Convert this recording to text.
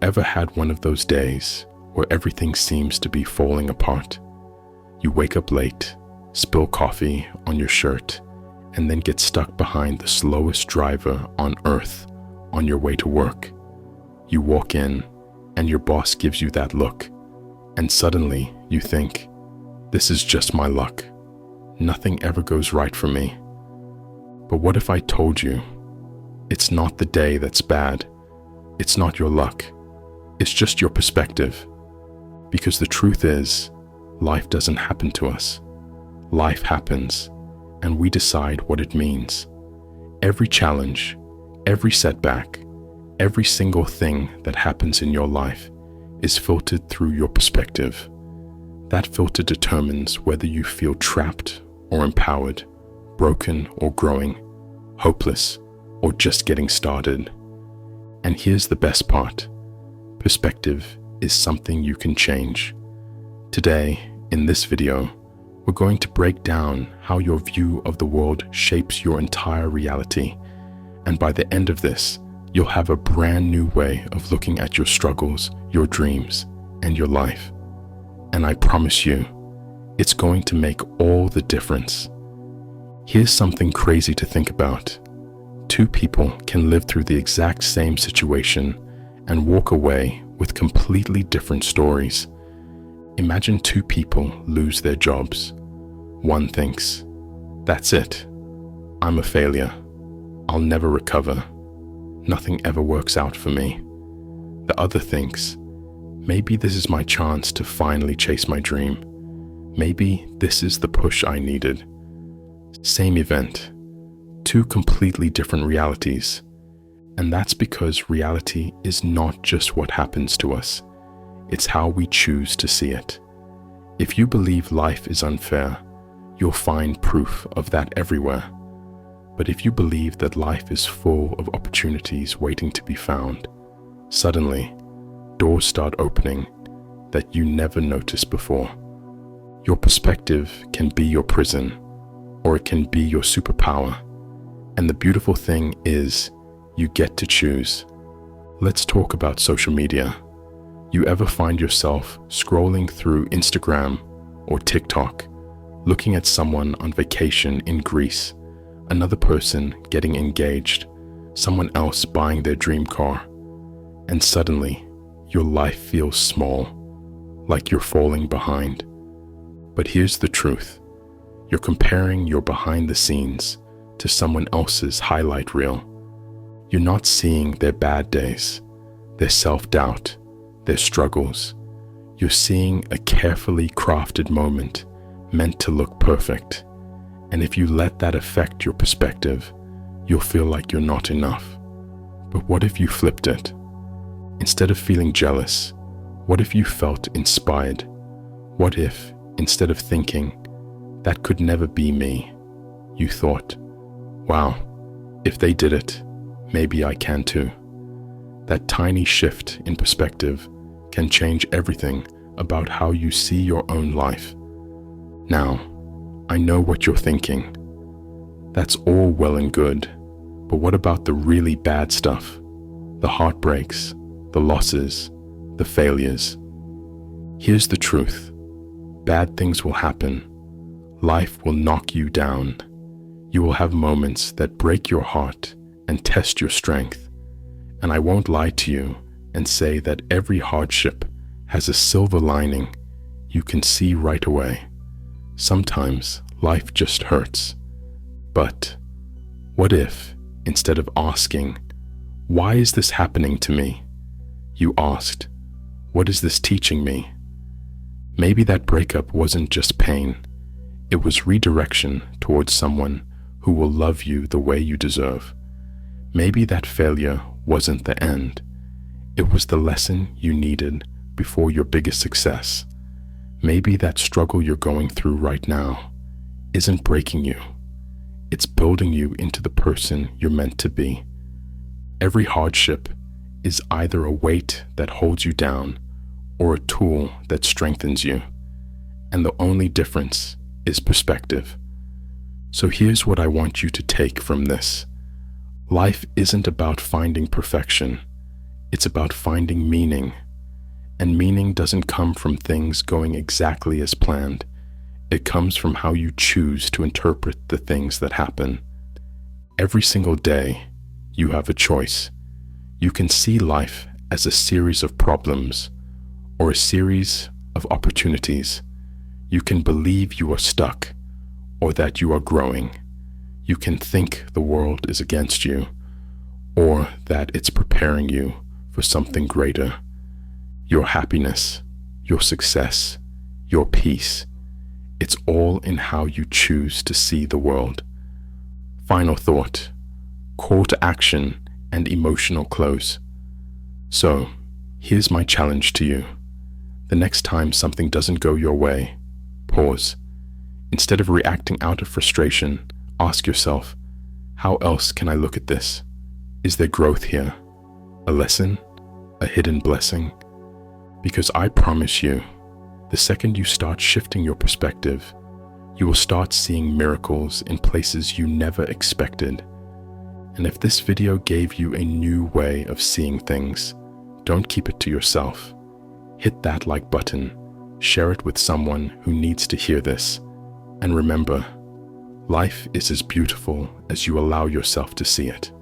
ever had one of those days where everything seems to be falling apart? You wake up late, spill coffee on your shirt, and then get stuck behind the slowest driver on earth on your way to work. You walk in, and your boss gives you that look, and suddenly you think, this is just my luck. Nothing ever goes right for me. But what if I told you, it's not the day that's bad, it's not your luck, it's just your perspective. Because the truth is, life doesn't happen to us. Life happens, and we decide what it means. Every challenge, every setback, every single thing that happens in your life is filtered through your perspective. That filter determines whether you feel trapped or empowered, broken or growing, hopeless or just getting started. And here's the best part. Perspective is something you can change. Today, in this video, we're going to break down how your view of the world shapes your entire reality. And by the end of this, you'll have a brand new way of looking at your struggles, your dreams, and your life. And I promise you, it's going to make all the difference. Here's something crazy to think about. Two people can live through the exact same situation and walk away with completely different stories. Imagine two people lose their jobs. One thinks, that's it. I'm a failure. I'll never recover. Nothing ever works out for me. The other thinks, maybe this is my chance to finally chase my dream. Maybe this is the push I needed. Same event, two completely different realities. And that's because reality is not just what happens to us. It's how we choose to see it. If you believe life is unfair, you'll find proof of that everywhere. But if you believe that life is full of opportunities waiting to be found, suddenly, doors start opening that you never noticed before. Your perspective can be your prison, or it can be your superpower. And the beautiful thing is, you get to choose. Let's talk about social media. You ever find yourself scrolling through Instagram or TikTok, looking at someone on vacation in Greece, another person getting engaged, someone else buying their dream car, and suddenly your life feels small, like you're falling behind. But here's the truth. You're comparing your behind the scenes to someone else's highlight reel. You're not seeing their bad days, their self-doubt, their struggles. You're seeing a carefully crafted moment meant to look perfect. And if you let that affect your perspective, you'll feel like you're not enough. But what if you flipped it? Instead of feeling jealous, what if you felt inspired? What if, instead of thinking, that could never be me, you thought, wow, if they did it, maybe I can too. That tiny shift in perspective can change everything about how you see your own life. Now, I know what you're thinking. That's all well and good, but what about the really bad stuff? The heartbreaks, the losses, the failures. Here's the truth. Bad things will happen. Life will knock you down. You will have moments that break your heart and test your strength. And I won't lie to you and say that every hardship has a silver lining you can see right away. Sometimes life just hurts. But what if, instead of asking, why is this happening to me, you asked, what is this teaching me? Maybe that breakup wasn't just pain. It was redirection towards someone who will love you the way you deserve. Maybe that failure wasn't the end. It was the lesson you needed before your biggest success. Maybe that struggle you're going through right now isn't breaking you. It's building you into the person you're meant to be. Every hardship is either a weight that holds you down or a tool that strengthens you. And the only difference is perspective. So here's what I want you to take from this. Life isn't about finding perfection. It's about finding meaning, and meaning doesn't come from things going exactly as planned. It comes from how you choose to interpret the things that happen. Every single day, you have a choice. You can see life as a series of problems or a series of opportunities. You can believe you are stuck or that you are growing. You can think the world is against you or that it's preparing you for something greater. Your happiness, your success, your peace, it's all in how you choose to see the world. Final thought, call to action and emotional close. So, here's my challenge to you. The next time something doesn't go your way, pause. Instead of reacting out of frustration, ask yourself, how else can I look at this? Is there growth here? A lesson? A hidden blessing? Because I promise you, the second you start shifting your perspective, you will start seeing miracles in places you never expected. And if this video gave you a new way of seeing things, don't keep it to yourself. Hit that like button, share it with someone who needs to hear this, and remember, life is as beautiful as you allow yourself to see it.